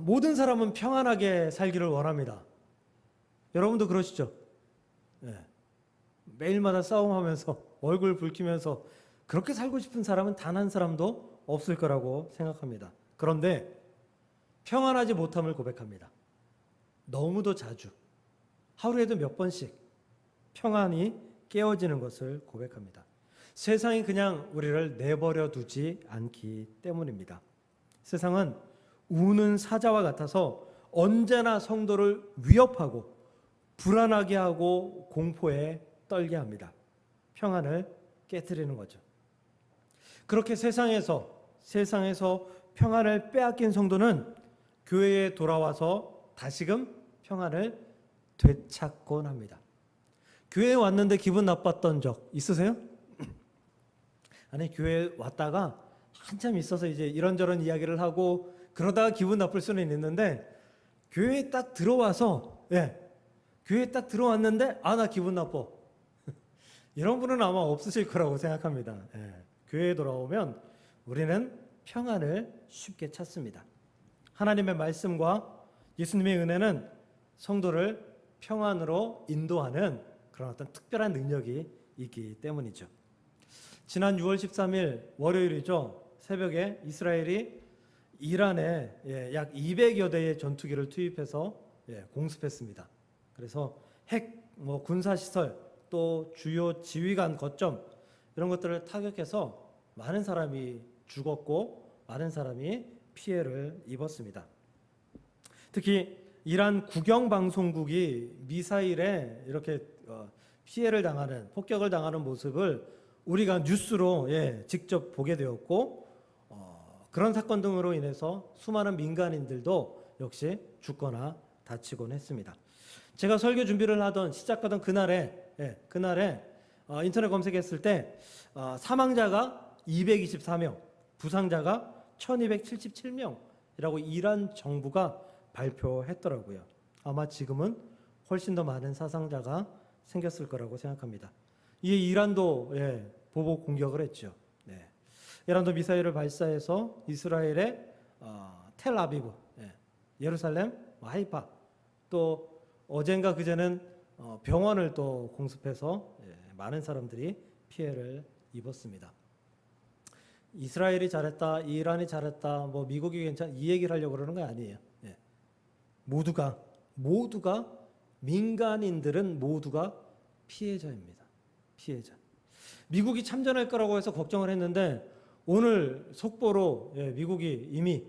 모든 사람은 평안하게 살기를 원합니다. 여러분도 그러시죠? 네. 매일마다 싸움하면서 얼굴 붉히면서 그렇게 살고 싶은 사람은 단 한 사람도 없을 거라고 생각합니다. 그런데 평안하지 못함을 고백합니다. 너무도 자주, 하루에도 몇 번씩 평안이 깨어지는 것을 고백합니다. 세상이 그냥 우리를 내버려 두지 않기 때문입니다. 세상은 우는 사자와 같아서 언제나 성도를 위협하고 불안하게 하고 공포에 떨게 합니다. 평안을 깨트리는 거죠. 그렇게 세상에서 평안을 빼앗긴 성도는 교회에 돌아와서 다시금 평안을 되찾곤 합니다. 교회에 왔는데 기분 나빴던 적 있으세요? 아니, 교회에 왔다가 한참 있어서 이제 이런저런 이야기를 하고 그러다가 기분 나쁠 수는 있는데 교회에 딱 들어와서 교회에 딱 들어왔는데 나 기분 나빠. 이런 분은 아마 없으실 거라고 생각합니다. 교회에 돌아오면 우리는 평안을 쉽게 찾습니다. 하나님의 말씀과 예수님의 은혜는 성도를 평안으로 인도하는 그런 어떤 특별한 능력이 있기 때문이죠. 지난 6월 13일 월요일이죠. 새벽에 이스라엘이 이란에 약 200여 대의 전투기를 투입해서 공습했습니다. 그래서 군사시설 또 주요 지휘관 거점 이런 것들을 타격해서 많은 사람이 죽었고 많은 사람이 피해를 입었습니다. 특히 이란 국영방송국이 미사일에 이렇게 피해를 당하는, 폭격을 당하는 모습을 우리가 뉴스로 직접 보게 되었고 그런 사건 등으로 인해서 수많은 민간인들도 역시 죽거나 다치곤 했습니다. 제가 설교 준비를 시작하던 그날에 인터넷 검색했을 때 사망자가 224명, 부상자가 1277명이라고 이란 정부가 발표했더라고요. 아마 지금은 훨씬 더 많은 사상자가 생겼을 거라고 생각합니다. 이에 이란도 보복 공격을 했죠. 이란도 미사일을 발사해서 이스라엘의 텔아비브, 예루살렘, 하이파, 또 어젠가 그제는 병원을 또 공습해서 많은 사람들이 피해를 입었습니다. 이스라엘이 잘했다, 이란이 잘했다, 미국이 괜찮다 이 얘기를 하려고 그러는 거 아니에요. 모두가 민간인들은 모두가 피해자입니다. 피해자. 미국이 참전할 거라고 해서 걱정을 했는데 오늘 속보로 미국이 이미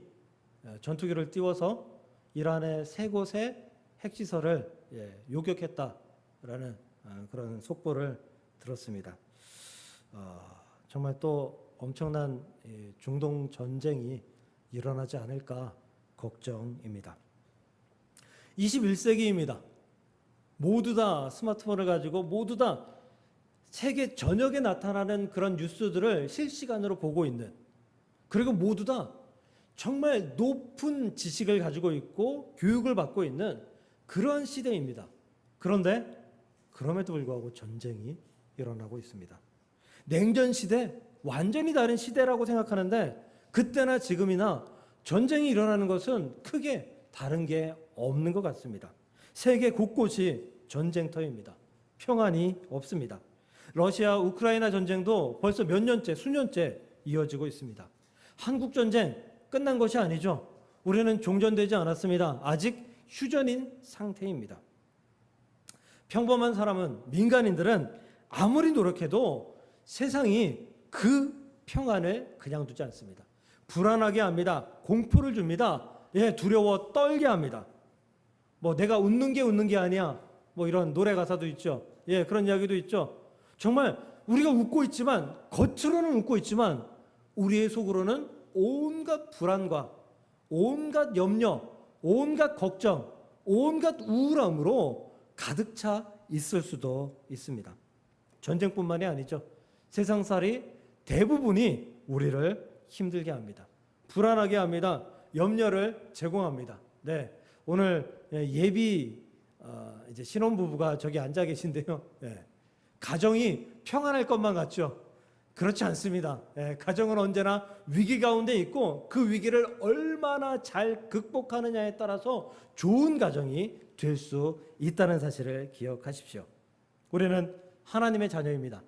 전투기를 띄워서 이란의 3곳의 핵시설을 요격했다라는 그런 속보를 들었습니다. 정말 또 엄청난 중동 전쟁이 일어나지 않을까 걱정입니다. 21세기입니다. 모두 다 스마트폰을 가지고 모두 다 세계 전역에 나타나는 그런 뉴스들을 실시간으로 보고 있는, 그리고 모두 다 정말 높은 지식을 가지고 있고 교육을 받고 있는 그런 시대입니다. 그런데 그럼에도 불구하고 전쟁이 일어나고 있습니다. 냉전 시대, 완전히 다른 시대라고 생각하는데 그때나 지금이나 전쟁이 일어나는 것은 크게 다른 게 없는 것 같습니다. 세계 곳곳이 전쟁터입니다. 평안이 없습니다. 러시아 우크라이나 전쟁도 벌써 몇 년째, 수년째 이어지고 있습니다. 한국 전쟁 끝난 것이 아니죠. 우리는 종전되지 않았습니다. 아직 휴전인 상태입니다. 평범한 사람은, 민간인들은 아무리 노력해도 세상이 그 평안을 그냥 두지 않습니다. 불안하게 합니다. 공포를 줍니다. 두려워 떨게 합니다. 내가 웃는 게 아니야. 이런 노래 가사도 있죠. 그런 이야기도 있죠. 정말 우리가 웃고 있지만, 겉으로는 웃고 있지만 우리의 속으로는 온갖 불안과 온갖 염려, 온갖 걱정, 온갖 우울함으로 가득 차 있을 수도 있습니다. 전쟁뿐만이 아니죠. 세상살이 대부분이 우리를 힘들게 합니다. 불안하게 합니다. 염려를 제공합니다. 오늘 예비 이제 신혼부부가 저기 앉아 계신데요. 가정이 평안할 것만 같죠. 그렇지 않습니다. 가정은 언제나 위기 가운데 있고 그 위기를 얼마나 잘 극복하느냐에 따라서 좋은 가정이 될 수 있다는 사실을 기억하십시오. 우리는 하나님의 자녀입니다.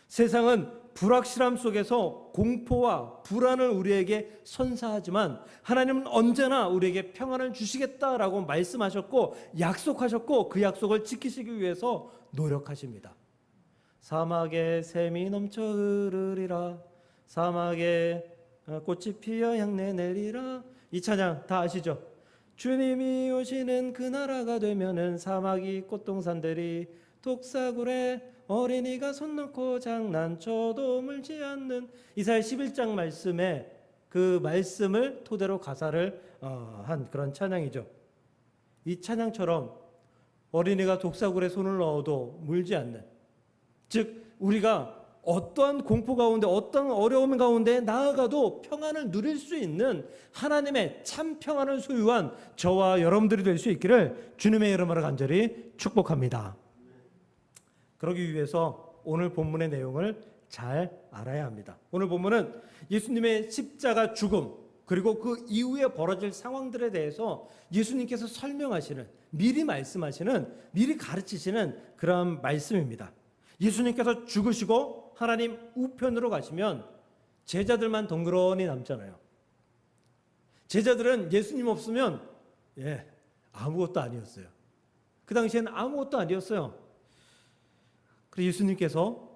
세상은 불확실함 속에서 공포와 불안을 우리에게 선사하지만 하나님은 언제나 우리에게 평안을 주시겠다라고 말씀하셨고 약속하셨고 그 약속을 지키시기 위해서 노력하십니다. 사막에 샘이 넘쳐 흐르리라, 사막에 꽃이 피어 향내 내리라. 이 찬양 다 아시죠? 주님이 오시는 그 나라가 되면은 사막이 꽃동산들이 독사굴에 어린이가 손 놓고 장난쳐도 물지 않는 이사야 11장 말씀에 그 말씀을 토대로 가사를 한 그런 찬양이죠. 이 찬양처럼 어린이가 독사굴에 손을 넣어도 물지 않는, 즉 우리가 어떠한 공포 가운데 어떤 어려움 가운데 나아가도 평안을 누릴 수 있는 하나님의 참 평안을 소유한 저와 여러분들이 될 수 있기를 주님의 이름으로 간절히 축복합니다. 그러기 위해서 오늘 본문의 내용을 잘 알아야 합니다. 오늘 본문은 예수님의 십자가 죽음 그리고 그 이후에 벌어질 상황들에 대해서 예수님께서 설명하시는, 미리 말씀하시는, 미리 가르치시는 그런 말씀입니다. 예수님께서 죽으시고 하나님 우편으로 가시면 제자들만 덩그러니 남잖아요. 제자들은 예수님 없으면 아무것도 아니었어요. 그 당시에는 아무것도 아니었어요. 그래서 예수님께서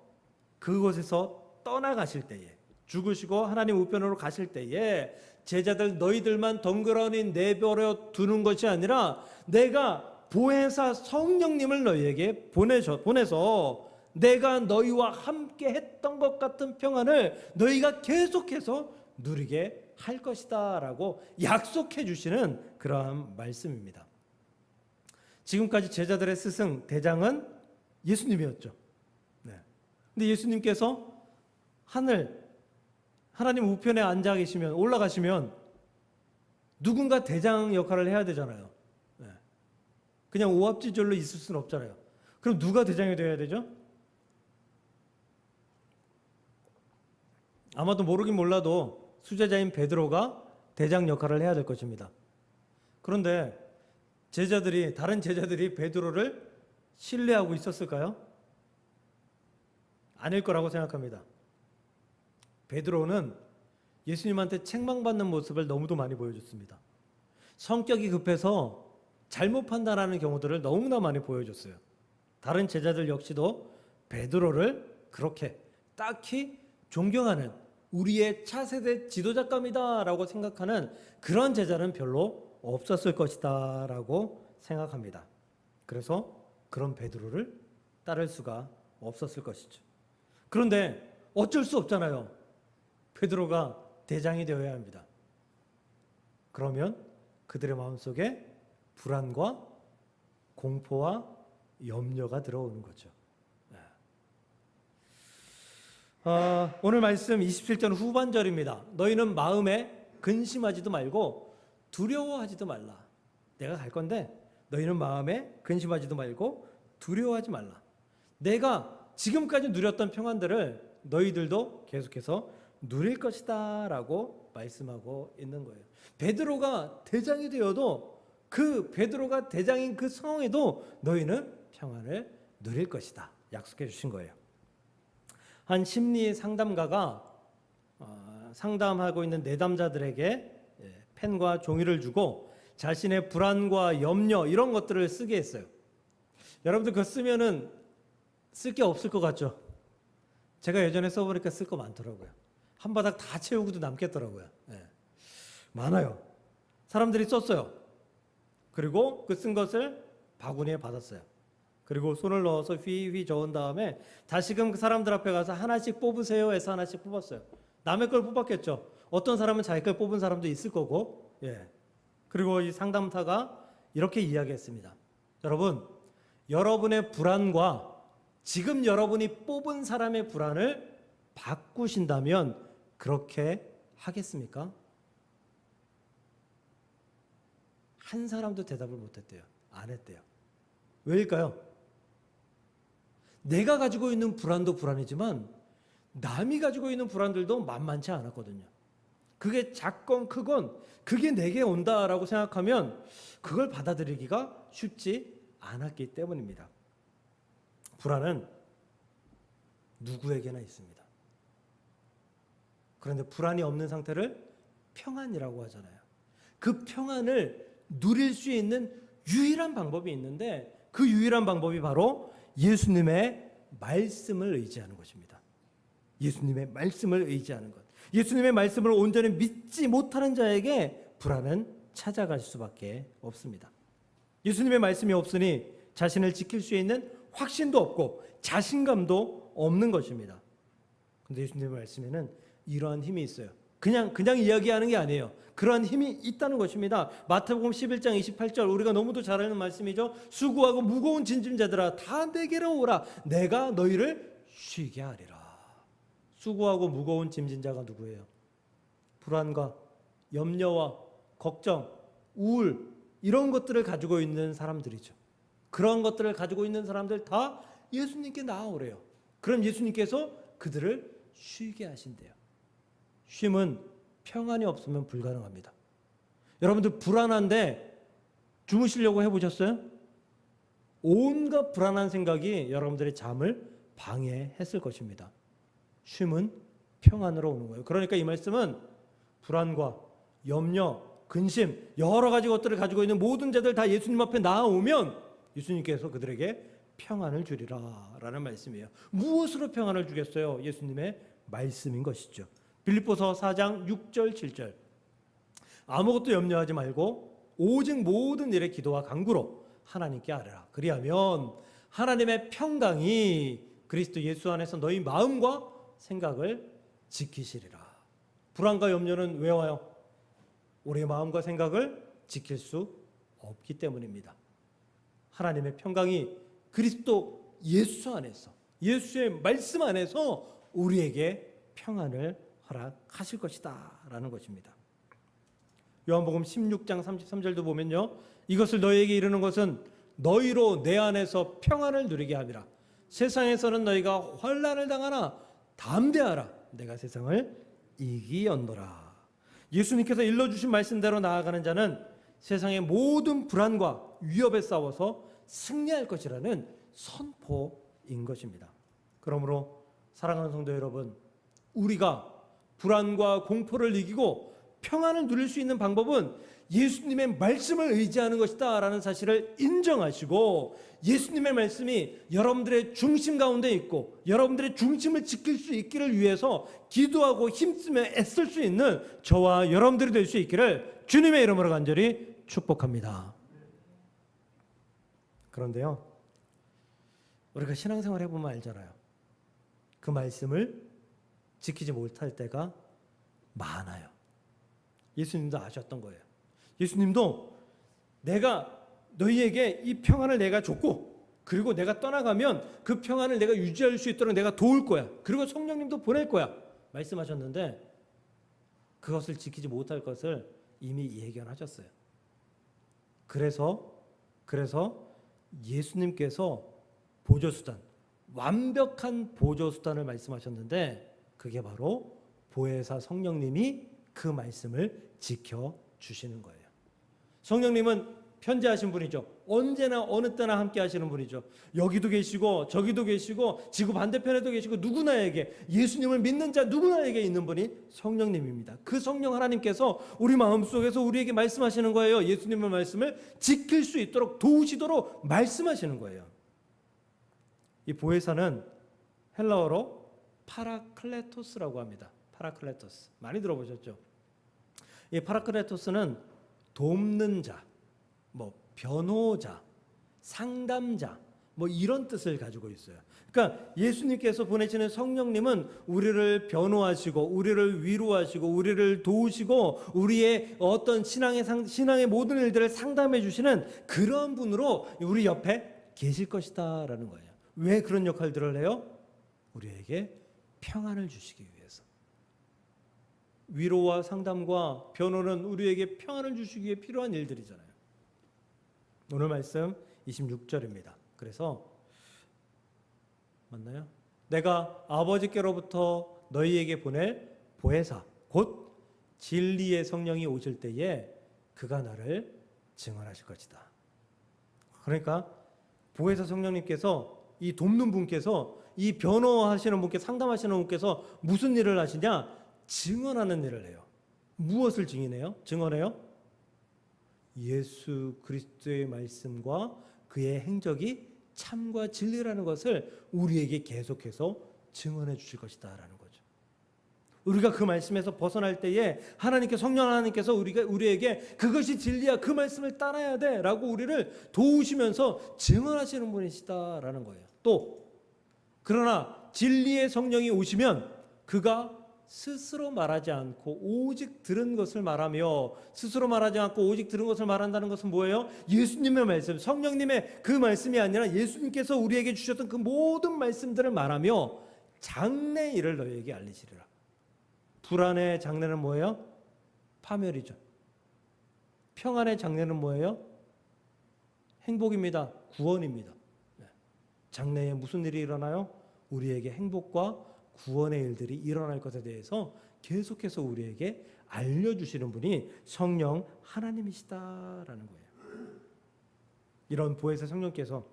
그곳에서 떠나가실 때에, 죽으시고 하나님 우편으로 가실 때에 제자들 너희들만 덩그러니 내버려 두는 것이 아니라 내가 보혜사 성령님을 너희에게 보내서 내가 너희와 함께 했던 것 같은 평안을 너희가 계속해서 누리게 할 것이다 라고 약속해 주시는 그러한 말씀입니다. 지금까지 제자들의 스승 대장은 예수님이었죠. 근데 예수님께서 하나님 우편에 앉아 계시면, 올라가시면 누군가 대장 역할을 해야 되잖아요. 그냥 오합지졸로 있을 수는 없잖아요. 그럼 누가 대장이 되어야 되죠? 아마도 모르긴 몰라도 수제자인 베드로가 대장 역할을 해야 될 것입니다. 그런데 다른 제자들이 베드로를 신뢰하고 있었을까요? 아닐 거라고 생각합니다. 베드로는 예수님한테 책망받는 모습을 너무도 많이 보여줬습니다. 성격이 급해서 잘못 판단하는 경우들을 너무나 많이 보여줬어요. 다른 제자들 역시도 베드로를 그렇게 딱히 존경하는, 우리의 차세대 지도자감이다라고 생각하는 그런 제자는 별로 없었을 것이다 라고 생각합니다. 그래서 그런 베드로를 따를 수가 없었을 것이죠. 그런데 어쩔 수 없잖아요. 베드로가 대장이 되어야 합니다. 그러면 그들의 마음속에 불안과 공포와 염려가 들어오는 거죠. 오늘 말씀 27절 후반절입니다. 너희는 마음에 근심하지도 말고 두려워하지도 말라. 내가 갈 건데 너희는 마음에 근심하지도 말고 두려워하지 말라. 내가 지금까지 누렸던 평안들을 너희들도 계속해서 누릴 것이다 라고 말씀하고 있는 거예요. 베드로가 대장이 되어도 그 베드로가 대장인 그 상황에도 너희는 평안을 누릴 것이다 약속해 주신 거예요. 한 심리 상담가가 상담하고 있는 내담자들에게 펜과 종이를 주고 자신의 불안과 염려 이런 것들을 쓰게 했어요. 여러분들 그거 쓰면은 쓸 게 없을 것 같죠? 제가 예전에 써보니까 쓸 거 많더라고요. 한 바닥 다 채우고도 남겠더라고요. 많아요. 사람들이 썼어요. 그리고 그 쓴 것을 바구니에 받았어요. 그리고 손을 넣어서 휘휘 저은 다음에 다시금 그 사람들 앞에 가서 하나씩 뽑으세요 해서 하나씩 뽑았어요. 남의 걸 뽑았겠죠. 어떤 사람은 자기 걸 뽑은 사람도 있을 거고. 그리고 이 상담사가 이렇게 이야기했습니다. 여러분, 여러분의 불안과 지금 여러분이 뽑은 사람의 불안을 바꾸신다면 그렇게 하겠습니까? 한 사람도 대답을 못했대요. 안 했대요. 왜일까요? 내가 가지고 있는 불안도 불안이지만 남이 가지고 있는 불안들도 만만치 않았거든요. 그게 작건 크건 그게 내게 온다라고 생각하면 그걸 받아들이기가 쉽지 않았기 때문입니다. 불안은 누구에게나 있습니다. 그런데 불안이 없는 상태를 평안이라고 하잖아요. 그 평안을 누릴 수 있는 유일한 방법이 있는데 그 유일한 방법이 바로 예수님의 말씀을 의지하는 것입니다. 예수님의 말씀을 의지하는 것. 예수님의 말씀을 온전히 믿지 못하는 자에게 불안은 찾아갈 수밖에 없습니다. 예수님의 말씀이 없으니 자신을 지킬 수 있는 확신도 없고 자신감도 없는 것입니다. 그런데 예수님의 말씀에는 이러한 힘이 있어요. 그냥 이야기하는 게 아니에요. 그러한 힘이 있다는 것입니다. 마태복음 11장 28절 우리가 너무도 잘 아는 말씀이죠. 수고하고 무거운 짐진자들아 다 내게로 오라. 내가 너희를 쉬게 하리라. 수고하고 무거운 짐진자가 누구예요? 불안과 염려와 걱정, 우울 이런 것들을 가지고 있는 사람들이죠. 그런 것들을 가지고 있는 사람들 다 예수님께 나아오래요. 그럼 예수님께서 그들을 쉬게 하신대요. 쉼은 평안이 없으면 불가능합니다. 여러분들 불안한데 주무시려고 해보셨어요? 온갖 불안한 생각이 여러분들의 잠을 방해했을 것입니다. 쉼은 평안으로 오는 거예요. 그러니까 이 말씀은 불안과 염려, 근심 여러 가지 것들을 가지고 있는 모든 자들 다 예수님 앞에 나아오면 예수님께서 그들에게 평안을 주리라 라는 말씀이에요. 무엇으로 평안을 주겠어요? 예수님의 말씀인 것이죠. 빌립보서 4장 6절 7절 아무것도 염려하지 말고 오직 모든 일에 기도와 간구로 하나님께 아뢰라. 그리하면 하나님의 평강이 그리스도 예수 안에서 너희 마음과 생각을 지키시리라. 불안과 염려는 왜 와요? 우리의 마음과 생각을 지킬 수 없기 때문입니다. 하나님의 평강이 그리스도 예수 안에서 예수의 말씀 안에서 우리에게 평안을 허락하실 것이다 라는 것입니다. 요한복음 16장 33절도 보면요. 이것을 너희에게 이르는 것은 너희로 내 안에서 평안을 누리게 함이라. 세상에서는 너희가 환난을 당하나 담대하라. 내가 세상을 이기었노라. 예수님께서 일러주신 말씀대로 나아가는 자는 세상의 모든 불안과 위협에 싸워서 승리할 것이라는 선포인 것입니다. 그러므로 사랑하는 성도 여러분, 우리가 불안과 공포를 이기고 평안을 누릴 수 있는 방법은 예수님의 말씀을 의지하는 것이다 라는 사실을 인정하시고 예수님의 말씀이 여러분들의 중심 가운데 있고 여러분들의 중심을 지킬 수 있기를 위해서 기도하고 힘쓰며 애쓸 수 있는 저와 여러분들이 될 수 있기를 주님의 이름으로 간절히 축복합니다. 그런데요, 우리가 신앙생활 해보면 알잖아요. 그 말씀을 지키지 못할 때가 많아요. 예수님도 아셨던 거예요. 예수님도 내가 너희에게 이 평안을 내가 줬고 그리고 내가 떠나가면 그 평안을 내가 유지할 수 있도록 내가 도울 거야. 그리고 성령님도 보낼 거야. 말씀하셨는데 그것을 지키지 못할 것을 이미 예견하셨어요. 그래서 예수님께서 보조수단, 완벽한 보조수단을 말씀하셨는데 그게 바로 보혜사 성령님이 그 말씀을 지켜주시는 거예요. 성령님은 편재하신 분이죠. 언제나 어느 때나 함께 하시는 분이죠. 여기도 계시고 저기도 계시고 지구 반대편에도 계시고 누구나에게 예수님을 믿는 자 누구나에게 있는 분이 성령님입니다. 그 성령 하나님께서 우리 마음속에서 우리에게 말씀하시는 거예요. 예수님의 말씀을 지킬 수 있도록 도우시도록 말씀하시는 거예요. 이 보혜사는 헬라어로 파라클레토스라고 합니다. 파라클레토스 많이 들어보셨죠? 이 파라클레토스는 돕는 자, 변호자, 상담자, 이런 뜻을 가지고 있어요. 그러니까 예수님께서 보내시는 성령님은 우리를 변호하시고, 우리를 위로하시고, 우리를 도우시고, 우리의 어떤 신앙의 모든 일들을 상담해 주시는 그런 분으로 우리 옆에 계실 것이다라는 거예요. 왜 그런 역할들을 해요? 우리에게 평안을 주시기 위해서. 위로와 상담과 변호는 우리에게 평안을 주시기 위해 필요한 일들이잖아요. 오늘 말씀 26절입니다. 그래서 맞나요? 내가 아버지께로부터 너희에게 보낼 보혜사 곧 진리의 성령이 오실 때에 그가 나를 증언하실 것이다. 그러니까 보혜사 성령님께서 이 돕는 분께서 이 변호하시는 분께 상담하시는 분께서 무슨 일을 하시냐? 증언하는 일을 해요. 무엇을 증인해요? 증언해요? 예수 그리스도의 말씀과 그의 행적이 참과 진리라는 것을 우리에게 계속해서 증언해 주실 것이다 라는 거죠. 우리가 그 말씀에서 벗어날 때에 성령 하나님께서 우리에게 그것이 진리야, 그 말씀을 따라야 돼 라고 우리를 도우시면서 증언하시는 분이시다라는 거예요. 또 그러나 진리의 성령이 오시면 그가 스스로 말하지 않고 오직 들은 것을 말하며, 스스로 말하지 않고 오직 들은 것을 말한다는 것은 뭐예요? 예수님의 말씀, 성령님의 그 말씀이 아니라 예수님께서 우리에게 주셨던 그 모든 말씀들을 말하며 장래 일을 너희에게 알리시리라. 불안의 장래는 뭐예요? 파멸이죠. 평안의 장래는 뭐예요? 행복입니다. 구원입니다. 장래에 무슨 일이 일어나요? 우리에게 행복과 구원의 일들이 일어날 것에 대해서 계속해서 우리에게 알려주시는 분이 성령 하나님이시다라는 거예요. 이런 보혜사 성령께서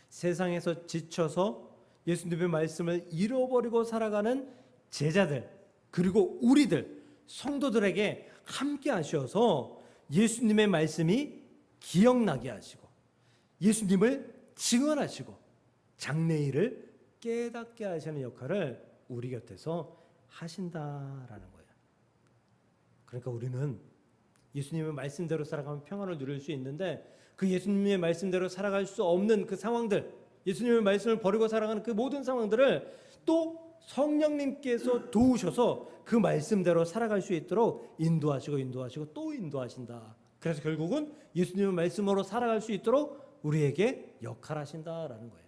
세상에서 지쳐서 예수님의 말씀을 잃어버리고 살아가는 제자들 그리고 우리들 성도들에게 함께 하셔서 예수님의 말씀이 기억나게 하시고 예수님을 증언하시고 장래일을 깨닫게 하시는 역할을 우리 곁에서 하신다라는 거예요. 그러니까 우리는 예수님의 말씀대로 살아가면 평안을 누릴 수 있는데 그 예수님의 말씀대로 살아갈 수 없는 그 상황들, 예수님의 말씀을 버리고 살아가는 그 모든 상황들을 또 성령님께서 도우셔서 그 말씀대로 살아갈 수 있도록 인도하시고 또 인도하신다. 그래서 결국은 예수님의 말씀으로 살아갈 수 있도록 우리에게 역할하신다라는 거예요.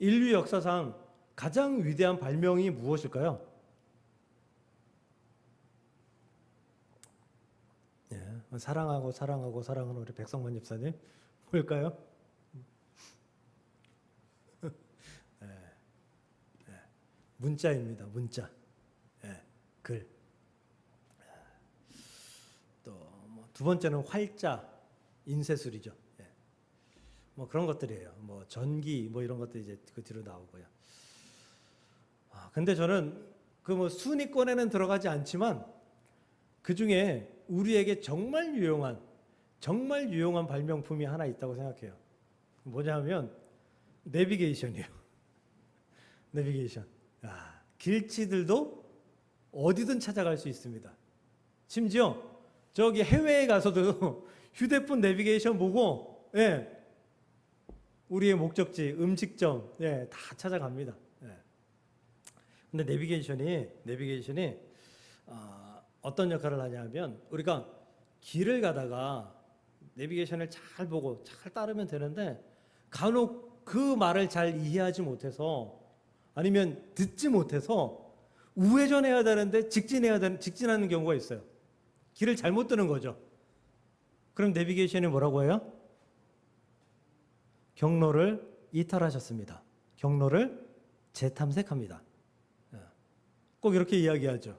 인류 역사상 가장 위대한 발명이 무엇일까요? 사랑하는 우리 백성만 집사님 뭘까요? 문자입니다. 문자. 글. 또 두 번째는 활자, 인쇄술이죠. 뭐 그런 것들이에요. 뭐 전기 뭐 이런 것들이 이제 그 뒤로 나오고요. 근데 저는 그 뭐 순위권에는 들어가지 않지만 그 중에 우리에게 정말 유용한 발명품이 하나 있다고 생각해요. 뭐냐면 내비게이션이에요. 내비게이션. 길치들도 어디든 찾아갈 수 있습니다. 심지어 저기 해외에 가서도 휴대폰 내비게이션 보고 우리의 목적지, 음식점 다 찾아갑니다. 근데 내비게이션이 어떤 역할을 하냐면 우리가 길을 가다가 내비게이션을 잘 보고 잘 따르면 되는데 간혹 그 말을 잘 이해하지 못해서 아니면 듣지 못해서 우회전해야 되는데 직진하는 경우가 있어요. 길을 잘못 뜨는 거죠. 그럼 내비게이션이 뭐라고 해요? 경로를 이탈하셨습니다. 경로를 재탐색합니다. 꼭 이렇게 이야기하죠.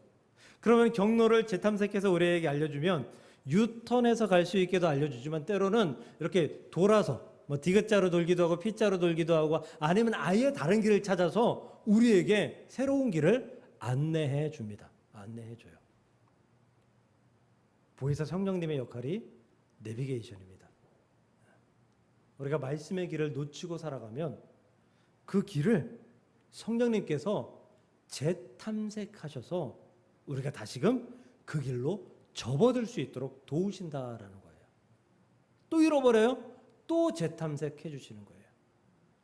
그러면 경로를 재탐색해서 우리에게 알려주면 유턴해서 갈 수 있게도 알려주지만 때로는 이렇게 돌아서 뭐 디귿자로 돌기도 하고 P자로 돌기도 하고 아니면 아예 다른 길을 찾아서 우리에게 새로운 길을 안내해 줍니다. 안내해 줘요. 보혜사 성령님의 역할이 내비게이션입니다. 우리가 말씀의 길을 놓치고 살아가면 그 길을 성령님께서 재탐색하셔서 우리가 다시금 그 길로 접어들 수 있도록 도우신다라는 거예요. 또 잃어버려요? 또 재탐색해 주시는 거예요.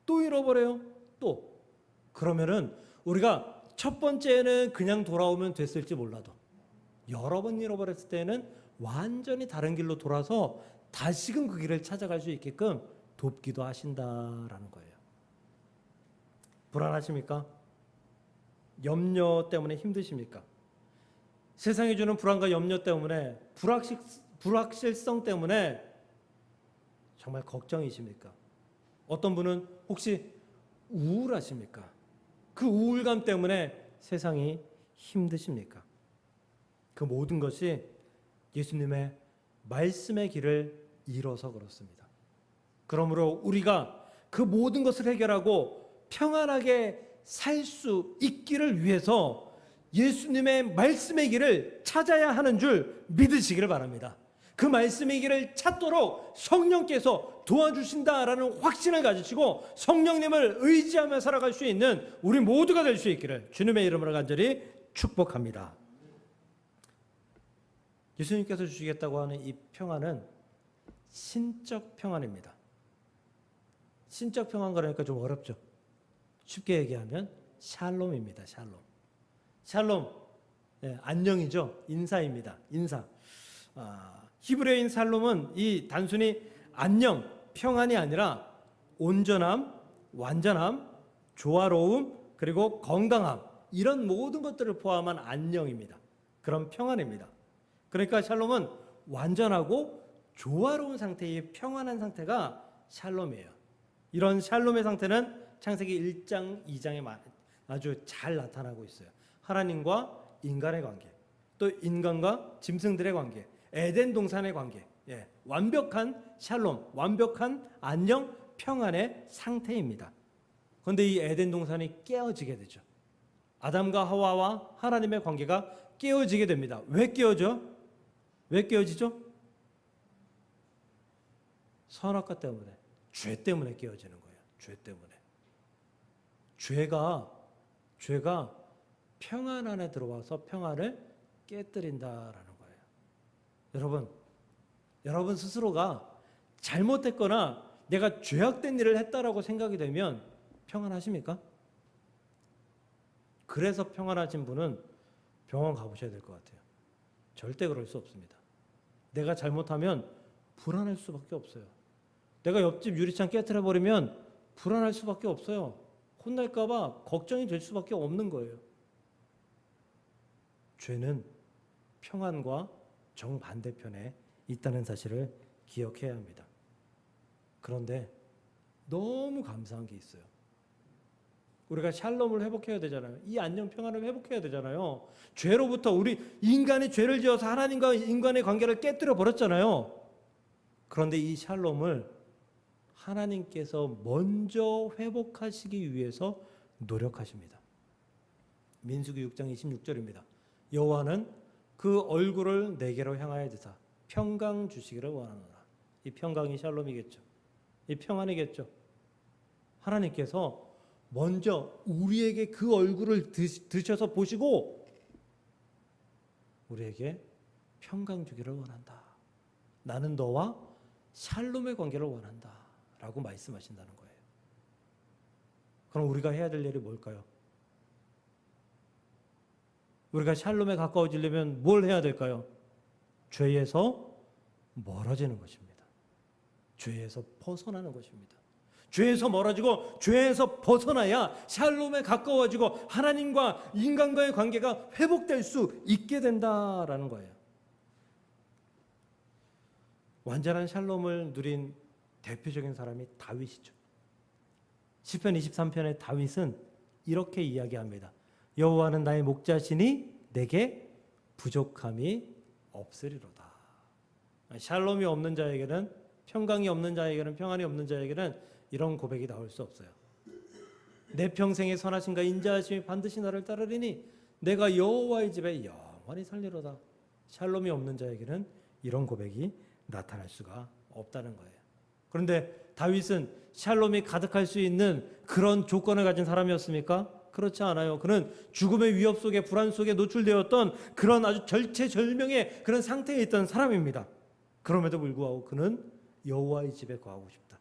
또 잃어버려요? 또. 그러면은 우리가 첫 번째는 그냥 돌아오면 됐을지 몰라도 여러 번 잃어버렸을 때는 완전히 다른 길로 돌아서 다시금 그 길을 찾아갈 수 있게끔 돕기도 하신다라는 거예요. 불안하십니까? 염려 때문에 힘드십니까? 세상이 주는 불안과 염려 때문에 불확실성 때문에 정말 걱정이십니까? 어떤 분은 혹시 우울하십니까? 그 우울감 때문에 세상이 힘드십니까? 그 모든 것이 예수님의 말씀의 길을 잃어서 그렇습니다. 그러므로 우리가 그 모든 것을 해결하고 평안하게 살 수 있기를 위해서 예수님의 말씀의 길을 찾아야 하는 줄 믿으시기를 바랍니다. 그 말씀의 길을 찾도록 성령께서 도와주신다라는 확신을 가지시고 성령님을 의지하며 살아갈 수 있는 우리 모두가 될 수 있기를 주님의 이름으로 간절히 축복합니다. 예수님께서 주시겠다고 하는 이 평안은 신적 평안입니다. 신적 평안 그러니까 좀 어렵죠. 쉽게 얘기하면 샬롬입니다. 샬롬, 안녕이죠. 인사입니다. 인사. 히브리어인 샬롬은 이 단순히 안녕, 평안이 아니라 온전함, 완전함, 조화로움, 그리고 건강함, 이런 모든 것들을 포함한 안녕입니다. 그런 평안입니다. 그러니까 샬롬은 완전하고 조화로운 상태의 평안한 상태가 샬롬이에요. 이런 샬롬의 상태는 창세기 1장, 2장에 아주 잘 나타나고 있어요. 하나님과 인간의 관계, 또 인간과 짐승들의 관계, 에덴 동산의 관계, 완벽한 샬롬, 완벽한 안녕, 평안의 상태입니다. 그런데 이 에덴 동산이 깨어지게 되죠. 아담과 하와와 하나님의 관계가 깨어지게 됩니다. 왜 깨어져? 왜 깨어지죠? 선악과 때문에, 죄 때문에 깨어지는 거예요. 죄 때문에. 죄가 평안 안에 들어와서 평안을 깨뜨린다라는 거예요. 여러분 스스로가 잘못했거나 내가 죄악된 일을 했다라고 생각이 되면 평안하십니까? 그래서 평안하신 분은 병원 가보셔야 될 것 같아요. 절대 그럴 수 없습니다. 내가 잘못하면 불안할 수밖에 없어요. 내가 옆집 유리창 깨트려버리면 불안할 수밖에 없어요. 혼날까 봐 걱정이 될 수밖에 없는 거예요. 죄는 평안과 정반대편에 있다는 사실을 기억해야 합니다. 그런데 너무 감사한 게 있어요. 우리가 샬롬을 회복해야 되잖아요. 이 안녕 평안을 회복해야 되잖아요. 죄로부터 우리 인간이 죄를 지어서 하나님과 인간의 관계를 깨뜨려 버렸잖아요. 그런데 이 샬롬을 하나님께서 먼저 회복하시기 위해서 노력하십니다. 민수기 6장 26절입니다. 여호와는 그 얼굴을 내게로 향하여 드사 평강 주시기를 원하노라. 이 평강이 샬롬이겠죠. 이 평안이겠죠. 하나님께서 먼저 우리에게 그 얼굴을 드셔서 보시고 우리에게 평강 주기를 원한다. 나는 너와 샬롬의 관계를 원한다. 라고 말씀하신다는 거예요. 그럼 우리가 해야 될 일이 뭘까요? 우리가 샬롬에 가까워지려면 뭘 해야 될까요? 죄에서 멀어지는 것입니다. 죄에서 벗어나는 것입니다. 죄에서 멀어지고 죄에서 벗어나야 샬롬에 가까워지고 하나님과 인간과의 관계가 회복될 수 있게 된다라는 거예요. 완전한 샬롬을 누린 대표적인 사람이 다윗이죠. 시편 23편의 다윗은 이렇게 이야기합니다. 여호와는 나의 목자시니 내게 부족함이 없으리로다. 샬롬이 없는 자에게는, 평강이 없는 자에게는, 평안이 없는 자에게는 이런 고백이 나올 수 없어요. 내 평생의 선하심과 인자하심이 반드시 나를 따르리니 내가 여호와의 집에 영원히 살리로다. 샬롬이 없는 자에게는 이런 고백이 나타날 수가 없다는 거예요. 그런데 다윗은 샬롬이 가득할 수 있는 그런 조건을 가진 사람이었습니까? 그렇지 않아요. 그는 죽음의 위협 속에, 불안 속에 노출되었던 그런 아주 절체절명의 그런 상태에 있던 사람입니다. 그럼에도 불구하고 그는 여호와의 집에 거하고 싶다.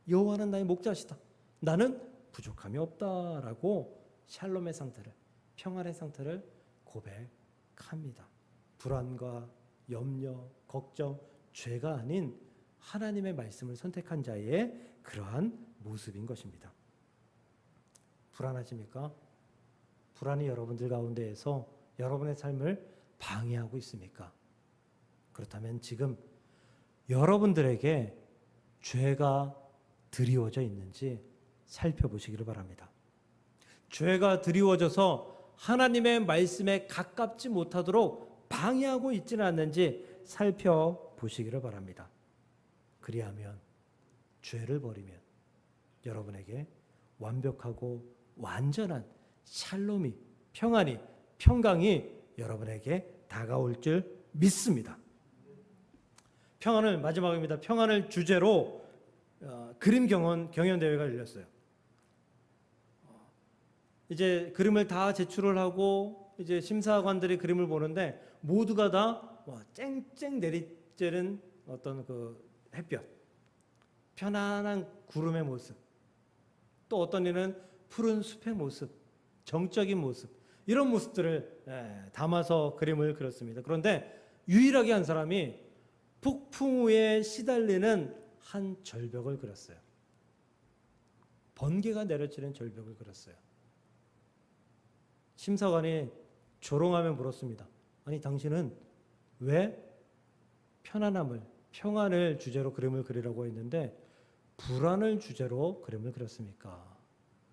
여호와는 나의 목자시다. 나는 부족함이 없다라고 샬롬의 상태를, 평안의 상태를 고백합니다. 불안과 염려, 걱정, 죄가 아닌 하나님의 말씀을 선택한 자의 그러한 모습인 것입니다. 불안하십니까? 불안이 여러분들 가운데에서 여러분의 삶을 방해하고 있습니까? 그렇다면 지금 여러분들에게 죄가 드리워져 있는지 살펴보시기를 바랍니다. 죄가 드리워져서 하나님의 말씀에 가깝지 못하도록 방해하고 있지는 않는지 살펴보시기를 바랍니다. 그리하면 죄를 버리면 여러분에게 완벽하고 완전한 샬롬이, 평안이, 평강이 여러분에게 다가올 줄 믿습니다. 평안을, 마지막입니다. 평안을 주제로 그림 경연대회가 열렸어요. 이제 그림을 다 제출을 하고 이제 심사관들이 그림을 보는데 모두가 다 쨍쨍 내리쬐는 어떤 그 햇볕, 편안한 구름의 모습, 또 어떤 이는 푸른 숲의 모습, 정적인 모습, 이런 모습들을 담아서 그림을 그렸습니다. 그런데 유일하게 한 사람이 폭풍우에 시달리는 한 절벽을 그렸어요. 번개가 내려치는 절벽을 그렸어요. 심사관이 조롱하며 물었습니다. 아니, 당신은 왜 편안함을, 평안을 주제로 그림을 그리라고 했는데 불안을 주제로 그림을 그렸습니까?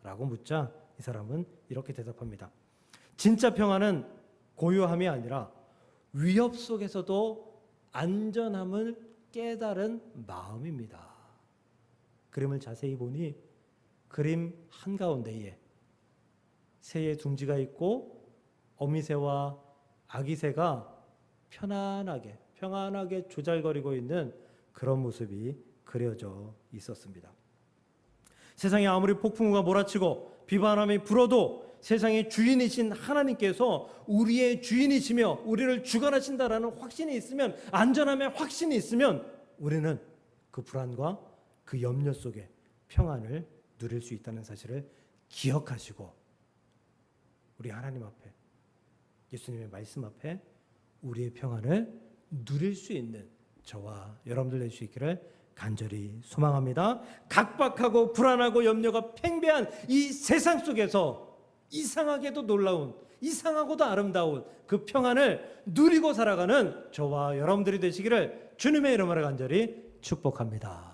라고 묻자 이 사람은 이렇게 대답합니다. 진짜 평안은 고요함이 아니라 위협 속에서도 안전함을 깨달은 마음입니다. 그림을 자세히 보니 그림 한가운데에 새의 둥지가 있고 어미새와 아기새가 평안하게 조잘거리고 있는 그런 모습이 그려져 있었습니다. 세상에 아무리 폭풍우가 몰아치고 비바람이 불어도 세상의 주인이신 하나님께서 우리의 주인이시며 우리를 주관하신다라는 확신이 있으면, 안전함의 확신이 있으면 우리는 그 불안과 그 염려 속에 평안을 누릴 수 있다는 사실을 기억하시고 우리 하나님 앞에, 예수님의 말씀 앞에 우리의 평안을 누릴 수 있는 저와 여러분들 될 수 있기를 간절히 소망합니다. 각박하고 불안하고 염려가 팽배한 이 세상 속에서 이상하게도 놀라운, 이상하고도 아름다운 그 평안을 누리고 살아가는 저와 여러분들이 되시기를 주님의 이름으로 간절히 축복합니다.